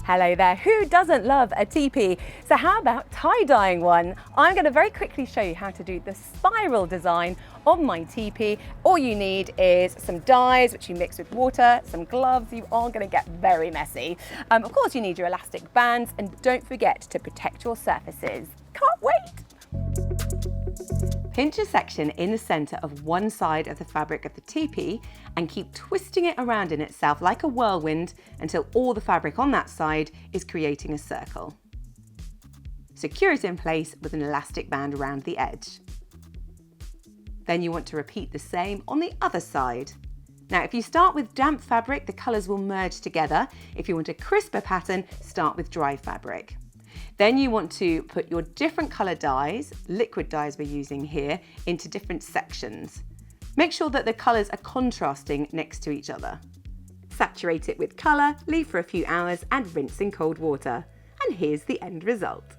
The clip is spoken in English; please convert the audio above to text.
Hello there, who doesn't love a teepee? So how about tie-dyeing one? I'm going to very quickly show you how to do the spiral design of my teepee. All you need is some dyes, which you mix with water, some gloves. You are going to get very messy. Of course you need your elastic bands, and don't forget to protect your surfaces. Can't wait! Pinch a section in the centre of one side of the fabric of the teepee and keep twisting it around in itself like a whirlwind until all the fabric on that side is creating a circle. Secure it in place with an elastic band around the edge. Then you want to repeat the same on the other side. Now, if you start with damp fabric, the colours will merge together. If you want a crisper pattern, start with dry fabric. Then you want to put your different colour dyes, liquid dyes we're using here, into different sections. Make sure that the colours are contrasting next to each other. Saturate it with colour, leave for a few hours and rinse in cold water. And here's the end result.